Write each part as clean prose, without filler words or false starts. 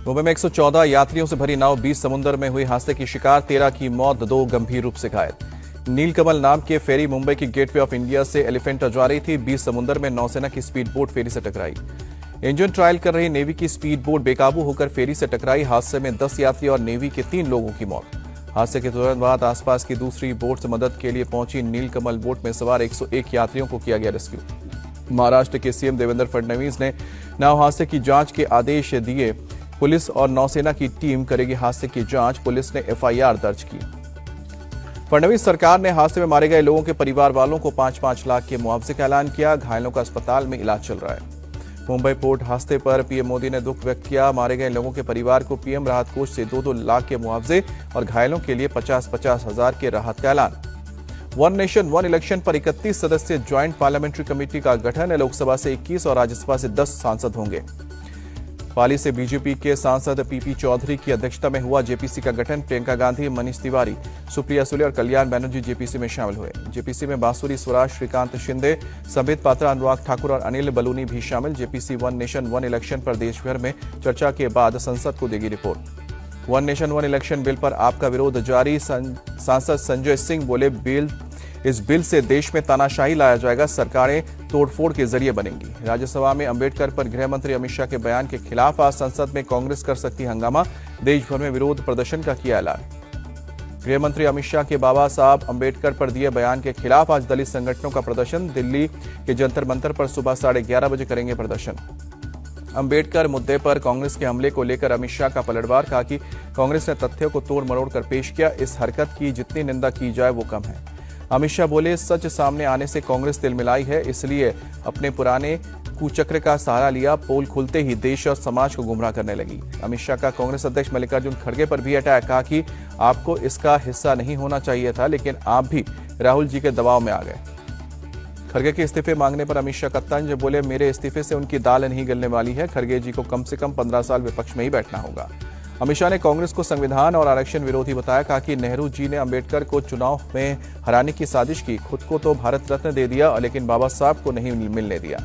मुंबई में 114 यात्रियों से भरी नाव 20 समुद्र में हुई हादसे की शिकार, 13 की मौत, 2 गंभीर रूप से घायल। नीलकमल नाम के फेरी मुंबई की गेटवे ऑफ इंडिया से एलिफेंटा जा रही थी। 20 समुद्र में नौसेना की स्पीड बोट फेरी से टकराई। इंजन ट्रायल कर रही नेवी की स्पीड बोट बेकाबू होकर फेरी से टकराई। हादसे में 10 यात्री और नेवी के 3 लोगों की मौत। हादसे के तुरंत बाद आसपास की दूसरी बोट से मदद के लिए पहुंची नीलकमल बोट में सवार 101 यात्रियों को किया गया रेस्क्यू। महाराष्ट्र के सीएम देवेंद्र फडणवीस ने नाव हादसे की जांच के आदेश दिए। पुलिस और नौसेना की टीम करेगी हादसे की जांच। पुलिस ने एफआईआर दर्ज की। फडणवीस सरकार ने हादसे में मारे गए लोगों के परिवार वालों को 5-5 लाख के मुआवजे का ऐलान किया। घायलों का अस्पताल में इलाज चल रहा है। मुंबई पोर्ट हादसे पर पीएम मोदी ने दुख व्यक्त किया। मारे गए लोगों के परिवार को पीएम राहत कोष से 2-2 लाख के मुआवजे और घायलों के लिए 50-50 हजार के राहत का ऐलान। वन नेशन वन इलेक्शन पर 31 सदस्यीय ज्वाइंट पार्लियामेंट्री कमेटी का गठन है। लोकसभा से 21 और राज्यसभा से 10 सांसद होंगे। पाली से बीजेपी के सांसद पीपी चौधरी की अध्यक्षता में हुआ जेपीसी का गठन। प्रियंका गांधी, मनीष तिवारी, सुप्रिया सुले और कल्याण बनर्जी जेपीसी में शामिल हुए। जेपीसी में बांसुरी स्वराज, श्रीकांत शिंदे, संबित पात्रा, अनुराग ठाकुर और अनिल बलूनी भी शामिल। JPC one nation one election पर देश भर में चर्चा के बाद संसद को देगी report. One nation one election bill पर आपका विरोध जारी। सांसद संजय सिंह बोले, इस बिल से देश में तानाशाही लाया जाएगा, सरकारें तोड़फोड़ के जरिए बनेंगी। राज्यसभा में अंबेडकर पर गृह मंत्री अमित शाह के बयान के खिलाफ आज संसद में कांग्रेस कर सकती हंगामा। देश भर में विरोध प्रदर्शन का किया ऐलान। गृह मंत्री अमित शाह के बाबा साहब अंबेडकर पर दिए बयान के खिलाफ आज दलित संगठनों का प्रदर्शन। दिल्ली के जंतर मंतर पर सुबह 11:30 बजे करेंगे प्रदर्शन। अंबेडकर मुद्दे पर कांग्रेस के हमले को लेकर अमित शाह का पलटवार। कहा कि कांग्रेस ने तथ्यों को तोड़ मरोड़ कर पेश किया। इस हरकत की जितनी निंदा की जाए वो कम है। अमित शाह बोले, सच सामने आने से कांग्रेस तिलमिलाई है, इसलिए अपने पुराने कुचक्र का सहारा लिया। पोल खुलते ही देश और समाज को गुमराह करने लगी। अमित शाह का कांग्रेस अध्यक्ष मल्लिकार्जुन खड़गे पर भी अटैक। कहा कि आपको इसका हिस्सा नहीं होना चाहिए था, लेकिन आप भी राहुल जी के दबाव में आ गए। खड़गे के इस्तीफे मांगने पर अमित शाह का तंज। बोले, मेरे इस्तीफे से उनकी दाल नहीं गलने वाली है। खड़गे जी को कम से कम 15 साल विपक्ष में ही बैठना होगा। अमित शाह ने कांग्रेस को संविधान और आरक्षण विरोधी बताया। कहा कि नेहरू जी ने अंबेडकर को चुनाव में हराने की साजिश की। खुद को तो भारत रत्न दे दिया, लेकिन बाबा साहब को नहीं मिलने दिया।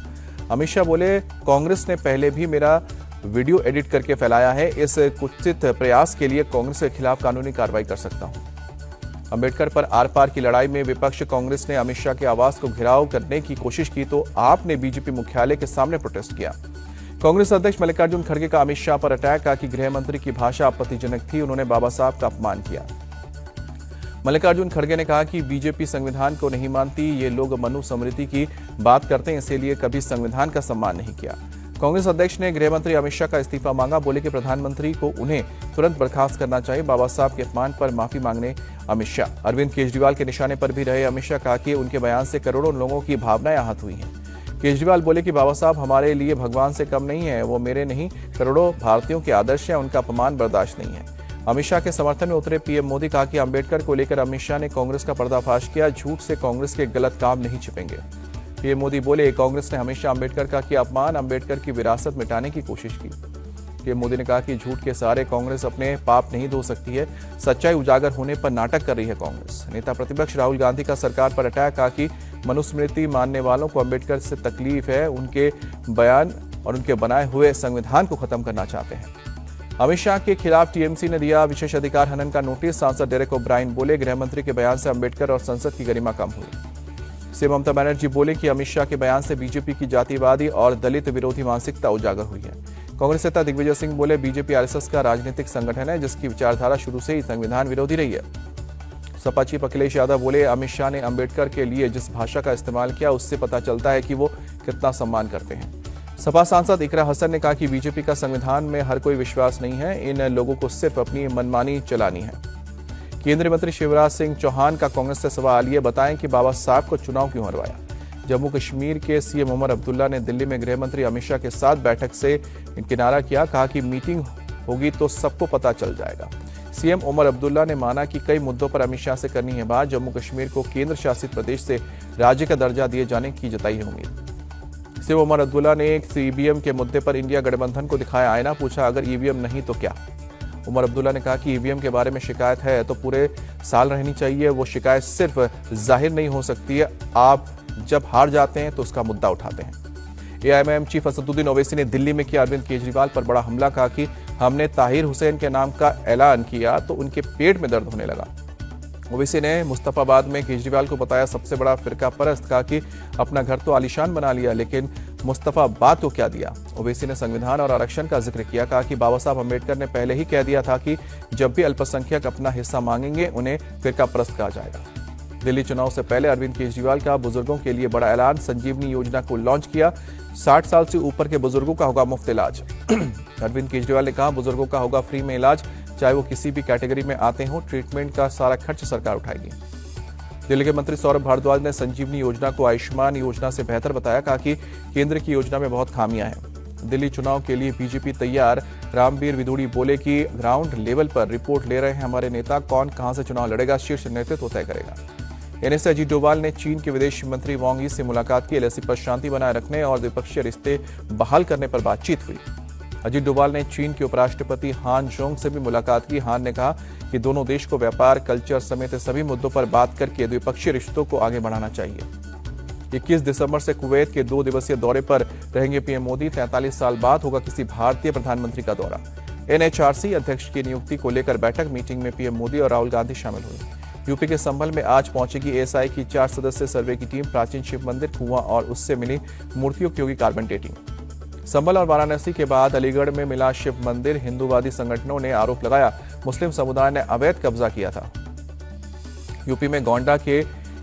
अमित शाह बोले, कांग्रेस ने पहले भी मेरा वीडियो एडिट करके फैलाया है। इस कुत्सित प्रयास के लिए कांग्रेस के खिलाफ कानूनी कार्रवाई कर सकता हूं। अंबेडकर पर आर पार की लड़ाई में विपक्ष कांग्रेस ने अमित शाह के आवास को घेराव करने की कोशिश की तो आपने बीजेपी मुख्यालय के सामने प्रोटेस्ट किया। कांग्रेस अध्यक्ष मल्लिकार्जुन खड़गे का अमित शाह पर अटैक। कहा कि गृह मंत्री की भाषा आपत्तिजनक थी, उन्होंने बाबा साहब का अपमान किया। मल्लिकार्जुन खड़गे ने कहा कि बीजेपी संविधान को नहीं मानती, ये लोग मनुस्मृति की बात करते हैं, इसीलिए कभी संविधान का सम्मान नहीं किया। कांग्रेस अध्यक्ष ने गृह मंत्री अमित शाह का इस्तीफा मांगा। बोले कि प्रधानमंत्री को उन्हें तुरंत बर्खास्त करना चाहिए। बाबा साहब के अपमान पर माफी मांगने अमित शाह। अरविंद केजरीवाल के निशाने पर भी रहे अमित शाह। कहा कि उनके बयान से करोड़ों लोगों की भावनाएं आहत हुई हैं। केजरीवाल बोले कि बाबा साहब हमारे लिए भगवान से कम नहीं है, वो मेरे नहीं करोड़ों भारतीयों के आदर्श हैं, उनका अपमान बर्दाश्त नहीं है। अमित शाह के समर्थन में उतरे पीएम मोदी। कहा कि अंबेडकर को लेकर अमित शाह ने कांग्रेस का पर्दाफाश किया। झूठ से कांग्रेस के गलत काम नहीं छिपेंगे। पीएम मोदी बोले, कांग्रेस ने हमेशा अंबेडकर का किया अपमान, अंबेडकर की विरासत मिटाने की कोशिश की। पीएम मोदी ने कहा कि झूठ के सहारे कांग्रेस अपने पाप नहीं धो सकती है, सच्चाई उजागर होने पर नाटक कर रही है कांग्रेस। नेता प्रतिपक्ष राहुल गांधी का सरकार पर अटैक। कहा कि मनुस्मृति मानने वालों को अंबेडकर से तकलीफ है, उनके बयान और उनके बनाए हुए संविधान को खत्म करना चाहते हैं। अमित शाह के खिलाफ टीएमसी ने दिया विशेष अधिकार हनन का नोटिस। सांसद डेरेक ओब्रायन बोले, गृह मंत्री के बयान से अंबेडकर और संसद की गरिमा कम हुई। सीएम ममता बनर्जी बोले कि अमित शाह के बयान से बीजेपी की जातिवादी और दलित विरोधी मानसिकता उजागर हुई है। कांग्रेस नेता दिग्विजय सिंह बोले, बीजेपी आरएसएस का राजनीतिक संगठन है, जिसकी विचारधारा शुरू से ही संविधान विरोधी रही है। सपा चीफ अखिलेश यादव बोले, अमित शाह ने अंबेडकर के लिए जिस भाषा का इस्तेमाल किया उससे पता चलता है कि वो कितना सम्मान करते हैं। सपा सांसद इकरा हसन ने कहा कि बीजेपी का संविधान में हर कोई विश्वास नहीं है, इन लोगों को सिर्फ अपनी मनमानी चलानी है। केंद्रीय मंत्री शिवराज सिंह चौहान का कांग्रेस से सवाल, ये बताएं कि बाबा साहब को चुनाव क्यों हरवाया। जम्मू कश्मीर के सीएम उमर अब्दुल्ला ने दिल्ली में गृह मंत्री अमित शाह के साथ बैठक से किनारा किया। कहा कि मीटिंग होगी तो सबको पता चल जाएगा। सीएम उमर अब्दुल्ला ने माना कि कई मुद्दों पर अमित शाह से करनी है बात। जम्मू कश्मीर को केंद्र शासित प्रदेश से राज्य का दर्जा दिए जाने की जताई है उम्मीद। सीएम उमर अब्दुल्ला ने ईवीएम के मुद्दे पर इंडिया गठबंधन को दिखाया आईना। पूछा, अगर ईवीएम नहीं तो क्या। उमर अब्दुल्ला ने कहा कि ईवीएम के बारे में शिकायत है तो पूरे साल रहनी चाहिए, वो शिकायत सिर्फ जाहिर नहीं हो सकती है, आप जब हार जाते हैं तो उसका मुद्दा उठाते हैं। एआईएमआईएम चीफ असदुद्दीन ओवैसी ने दिल्ली में किया अरविंद केजरीवाल पर बड़ा हमला। कहा कि हमने ताहिर हुसैन के नाम का ऐलान किया तो उनके पेट में दर्द होने लगा। ओवैसी ने मुस्तफाबाद में केजरीवाल को बताया सबसे बड़ा फिरका परस्त, कहा कि अपना घर तो आलीशान बना लिया लेकिन मुस्तफाबाद को क्या दिया। ओवैसी ने संविधान और आरक्षण का जिक्र किया, कहा कि बाबा साहब अम्बेडकर ने पहले ही कह दिया था कि जब भी अल्पसंख्यक अपना हिस्सा मांगेंगे उन्हें फिरका परस्त कहा जाएगा। दिल्ली चुनाव से पहले अरविंद केजरीवाल का बुजुर्गों के लिए बड़ा ऐलान, संजीवनी योजना को लॉन्च किया। 60 साल से ऊपर के बुजुर्गों का होगा मुफ्त इलाज। अरविंद केजरीवाल ने कहा बुजुर्गों का होगा फ्री में इलाज, चाहे वो किसी भी कैटेगरी में आते हों, ट्रीटमेंट का सारा खर्च सरकार उठाएगी। दिल्ली के मंत्री सौरभ भारद्वाज ने संजीवनी योजना को आयुष्मान योजना से बेहतर बताया, कहा कि केंद्र की योजना में बहुत खामियां हैं। दिल्ली चुनाव के लिए बीजेपी तैयार, रामवीर विदुड़ी बोले कि ग्राउंड लेवल पर रिपोर्ट ले रहे हैं हमारे नेता, कौन कहां से चुनाव लड़ेगा शीर्ष नेतृत्व तय करेगा। एनएसए अजीत डोभाल ने चीन के विदेश मंत्री वांग यी से मुलाकात की। एलएसी पर शांति बनाए रखने और द्विपक्षीय रिश्ते बहाल करने पर बातचीत हुई। अजीत डोभाल ने चीन के उपराष्ट्रपति हान जोंग से भी मुलाकात की। हान ने कहा कि दोनों देश को व्यापार, कल्चर समेत सभी मुद्दों पर बात करके द्विपक्षीय रिश्तों को आगे बढ़ाना चाहिए। 21 दिसंबर से कुवैत के 2 दिवसीय दौरे पर रहेंगे पीएम मोदी। 43 साल बाद होगा किसी भारतीय प्रधानमंत्री का दौरा। एनएचआरसी अध्यक्ष की नियुक्ति को लेकर बैठक, मीटिंग में पीएम मोदी और राहुल गांधी शामिल हुए। यूपी के संभल में आज पहुंचेगी एएसआई की 4 सदस्यीय सर्वे की टीम। प्राचीन शिव मंदिर, कुआं और उससे मिली मूर्तियों की होगी कार्बन डेटिंग। संभल और वाराणसी के बाद अलीगढ़ में मिला शिव मंदिर। हिंदूवादी संगठनों ने आरोप लगाया मुस्लिम समुदाय ने अवैध कब्जा किया था। यूपी में गोंडा के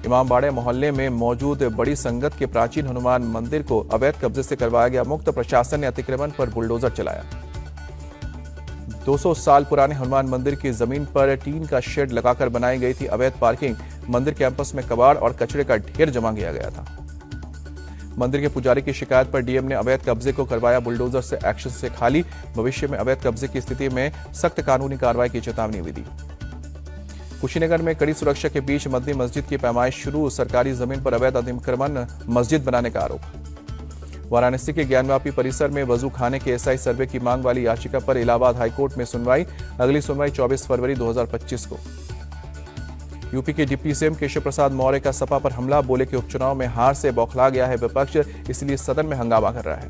इमामबाड़े मोहल्ले में मौजूद बड़ी संगत के प्राचीन हनुमान मंदिर को अवैध कब्जे से करवाया गया मुक्त। प्रशासन ने अतिक्रमण पर बुलडोजर चलाया। 200 साल पुराने हनुमान मंदिर की जमीन पर टीन का शेड लगाकर बनाई गई थी अवैध पार्किंग। मंदिर कैंपस में कबाड़ और कचरे का ढेर जमा किया गया था। मंदिर के पुजारी की शिकायत पर डीएम ने अवैध कब्जे को करवाया बुलडोजर से एक्शन से खाली। भविष्य में अवैध कब्जे की स्थिति में सख्त कानूनी कार्रवाई की चेतावनी भी दी। कुशीनगर में कड़ी सुरक्षा के बीच मद्दी मस्जिद की पैमाइश शुरू। सरकारी जमीन पर अवैध अतिक्रमण, मस्जिद बनाने का आरोप। वाराणसी के ज्ञानवापी परिसर में वजू खाने के एसआई सर्वे की मांग वाली याचिका पर इलाहाबाद हाईकोर्ट में सुनवाई। अगली सुनवाई 24 फरवरी 2025 को। यूपी के डिप्टी सीएम केशव प्रसाद मौर्य का सपा पर हमला, बोले कि उपचुनाव में हार से बौखला गया है विपक्ष, इसलिए सदन में हंगामा कर रहा है।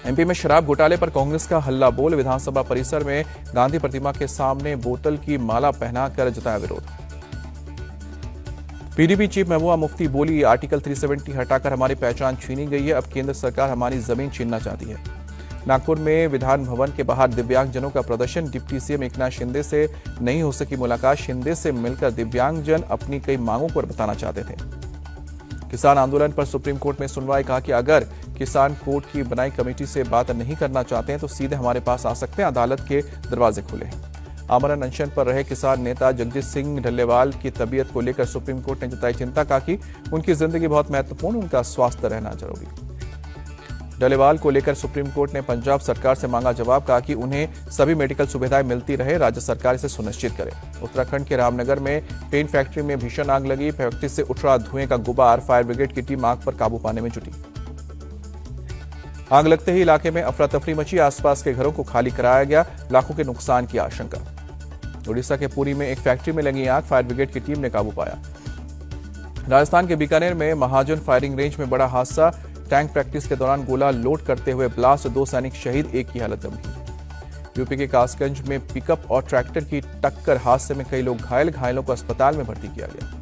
एमपी में शराब घोटाले पर कांग्रेस का हल्ला बोल। विधानसभा परिसर में गांधी प्रतिमा के सामने बोतल की माला पहनाकर जताया विरोध। पीडीपी चीफ महबूबा मुफ्ती बोली आर्टिकल 370 हटाकर हमारी पहचान छीनी गई है, अब केंद्र सरकार हमारी जमीन छीनना चाहती है। नागपुर में विधान भवन के बाहर दिव्यांगजनों का प्रदर्शन। डिप्टी सीएम एकनाथ शिंदे से नहीं हो सकी मुलाकात। शिंदे से मिलकर दिव्यांगजन अपनी कई मांगों को बताना चाहते थे। किसान आंदोलन पर सुप्रीम कोर्ट में सुनवाई, कहा कि अगर किसान कोर्ट की बनाई कमेटी से बात नहीं करना चाहते हैं तो सीधे हमारे पास आ सकते हैं, अदालत के दरवाजे खुले हैं। आमरण अनशन पर रहे किसान नेता जगजीत सिंह ढल्लेवाल की तबीयत को लेकर सुप्रीम कोर्ट ने जताई चिंता, कहा कि उनकी जिंदगी बहुत महत्वपूर्ण, उनका स्वास्थ्य रहना जरूरी। ढल्लेवाल को लेकर सुप्रीम कोर्ट ने पंजाब सरकार से मांगा जवाब, कहा कि उन्हें सभी मेडिकल सुविधाएं मिलती रहे, राज्य सरकार इसे सुनिश्चित करे। उत्तराखंड के रामनगर में पेंट फैक्ट्री में भीषण आग लगी। फैक्ट्री से उठ रहा धुएं का गुबार, फायर ब्रिगेड की टीम आग पर काबू पाने में जुटी। आग लगते ही इलाके में अफरा तफरी मची, आसपास के घरों को खाली कराया गया, लाखों के नुकसान की आशंका। उड़ीसा के पुरी में एक फैक्ट्री में लगी आग, फायर ब्रिगेड की टीम ने काबू पाया। राजस्थान के बीकानेर में महाजन फायरिंग रेंज में बड़ा हादसा, टैंक प्रैक्टिस के दौरान गोला लोड करते हुए ब्लास्ट, 2 सैनिक शहीद, एक की हालत गंभीर। यूपी के कासगंज में पिकअप और ट्रैक्टर की टक्कर, हादसे में कई लोग घायल, घायलों को अस्पताल में भर्ती किया गया।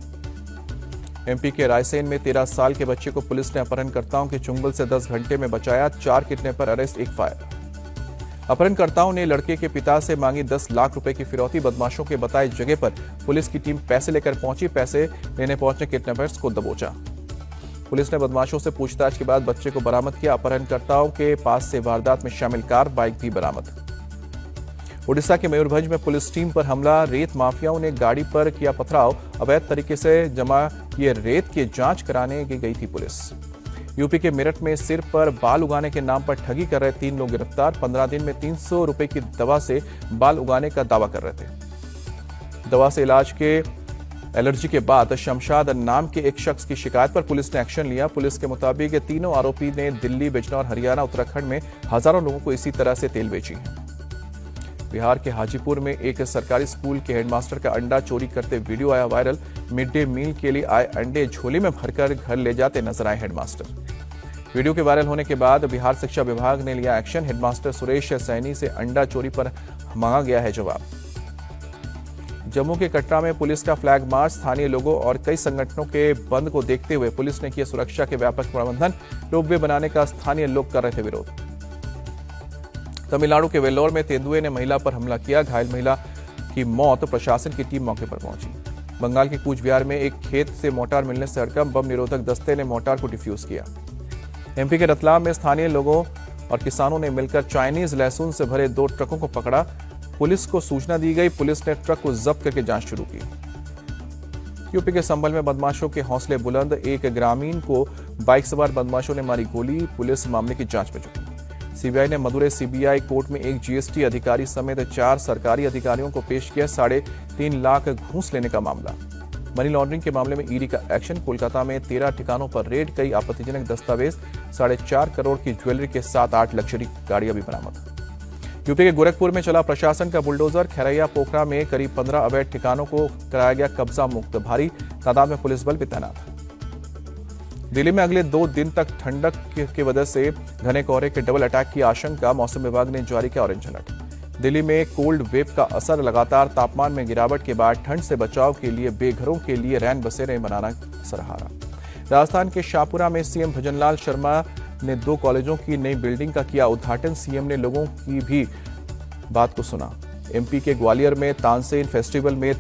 एमपी के रायसेन में 13 साल के बच्चे को पुलिस ने अपहरणकर्ताओं के चुंगल से 10 घंटे में बचाया, 4 किडनैपर अरेस्ट, 1 फायर। अपहरणकर्ताओं ने लड़के के पिता से मांगी 10 लाख रुपए की फिरौती, बदमाशों के बताए जगह पर पुलिस की टीम पैसे लेकर पहुंची, पैसे लेने पहुंचे किडनैपर्स को दबोचा। पुलिस ने बदमाशों से पूछताछ के बाद बच्चे को बरामद किया। अपहरणकर्ताओं के पास से वारदात में शामिल कार, बाइक भी बरामद। उड़ीसा के मयूरभंज में पुलिस टीम पर हमला, रेत माफियाओं ने गाड़ी पर किया पथराव, अवैध तरीके से जमा किए रेत की जांच कराने गई थी पुलिस। यूपी के मेरठ में सिर पर बाल उगाने के नाम पर ठगी कर रहे 3 लोग गिरफ्तार, 15 दिन में 300 रुपए की दवा से बाल उगाने का दावा कर रहे थे। दवा से इलाज के एलर्जी के बाद शमशाद नाम के एक शख्स की शिकायत पर पुलिस ने एक्शन लिया। पुलिस के मुताबिक तीनों आरोपी ने दिल्ली, बिजनौर, हरियाणा, उत्तराखंड में हजारों लोगों को इसी तरह से तेल बेची है। बिहार के हाजीपुर में एक सरकारी स्कूल के हेडमास्टर का अंडा चोरी करते वीडियो आया वायरल। मिड डे मील के लिए आए अंडे झोले में भरकर घर ले जाते नजर आए हेडमास्टर। वीडियो के वायरल होने के बाद बिहार शिक्षा विभाग ने लिया एक्शन। हेडमास्टर सुरेश सैनी से अंडा चोरी पर मांगा गया है जवाब। जम्मू के कटरा में पुलिस का फ्लैग मार्च। स्थानीय लोगों और कई संगठनों के बंद को देखते हुए पुलिस ने किया सुरक्षा के व्यापक प्रबंधन। रोपवे बनाने का स्थानीय लोग कर रहे थे विरोध। तमिलनाडु के वेल्लोर में तेंदुए ने महिला पर हमला किया। घायल महिला की मौत। प्रशासन की टीम मौके पर पहुंची। बंगाल के कूच बिहार में एक खेत से मोर्टार मिलने से हड़कंप। बम निरोधक दस्ते ने मोर्टार को डिफ्यूज किया। एमपी के रतलाम में स्थानीय लोगों और किसानों ने मिलकर चाइनीज लहसुन से भरे 2 ट्रकों को पकड़ा। पुलिस को सूचना दी गई। पुलिस ने ट्रक को जब्त करके जांच शुरू की। यूपी के संभल में बदमाशों के हौसले बुलंद। एक ग्रामीण को बाइक सवार बदमाशों ने मारी गोली। पुलिस मामले की जांच में जुटी। सीबीआई ने मदुरै सीबीआई कोर्ट में एक जीएसटी अधिकारी समेत 4 सरकारी अधिकारियों को पेश किया। 3.5 लाख घूस लेने का मामला। मनी लॉन्ड्रिंग के मामले में ईडी का एक्शन। कोलकाता में 13 ठिकानों पर रेड। कई आपत्तिजनक दस्तावेज। 4.5 करोड़ की ज्वेलरी के साथ 8 लग्जरी गाड़ियां भी बरामद। यूपी के गोरखपुर में चला प्रशासन का बुलडोजर। खैरैया पोखरा में करीब 15 अवैध ठिकानों को कराया गया कब्जा मुक्त। भारी तादाद में पुलिस बल भी तैनात। दिल्ली में अगले 2 दिन तक ठंडक की वजह से घने कोहरे के डबल अटैक की आशंका। मौसम विभाग ने जारी किया ऑरेंज अलर्ट। दिल्ली में कोल्ड वेव का असर। लगातार तापमान में गिरावट के बाद ठंड से बचाव के लिए बेघरों के लिए रैन बसेरे बनाना सराहा। राजस्थान के शाहपुरा में सीएम भजनलाल शर्मा ने 2 कॉलेजों की नई बिल्डिंग का किया उद्घाटन। सीएम ने लोगों की भी बात को सुना। एमपी के ग्वालियर में तानसेन फेस्टिवल में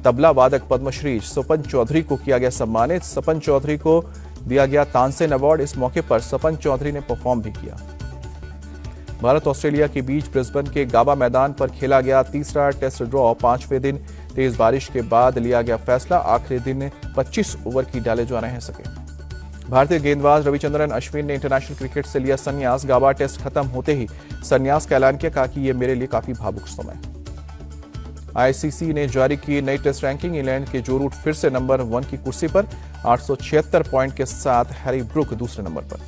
तबला वादक पद्मश्री सपन चौधरी को किया गया सम्मानित। सपन चौधरी को दिया गया तानसेन अवार्ड। इस मौके पर सपन चौधरी ने परफॉर्म भी किया। भारत ऑस्ट्रेलिया के बीच ब्रिस्बेन के गाबा मैदान पर खेला गया तीसरा टेस्ट ड्रॉ। 5वें दिन तेज बारिश के बाद लिया गया फैसला। आखिरी दिन 25 ओवर की डाले जाने हैं सके। भारतीय गेंदबाज रविचंद्रन अश्विन ने इंटरनेशनल क्रिकेट से लिया संन्यास। गाबा टेस्ट खत्म होते ही संन्यास का ऐलान किया। कहा कि यह मेरे लिए काफी भावुक समय। आईसीसी ने जारी की नई टेस्ट रैंकिंग। इंग्लैंड के जो रूट फिर से नंबर 1 की कुर्सी पर 876 पॉइंट के साथ। हैरी ब्रुक दूसरे नंबर पर।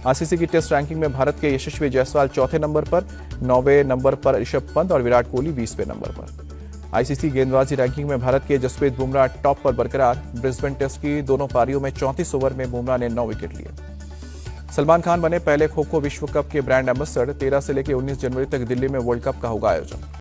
आईसीसी की टेस्ट रैंकिंग में भारत के यशस्वी जायसवाल 4थे नंबर पर। 9वें नंबर पर ऋषभ पंत और विराट कोहली 20वें नंबर पर। आईसीसी गेंदबाजी रैंकिंग में भारत के जसप्रीत बुमराह टॉप पर बरकरार। ब्रिस्बेन टेस्ट की दोनों पारियों में 34 ओवर में बुमराह ने 9 विकेट लिए। सलमान खान बने पहले खो खो विश्व कप के ब्रांड एम्बेसडर। 13 से लेकर 19 जनवरी तक दिल्ली में वर्ल्ड कप का होगा आयोजन।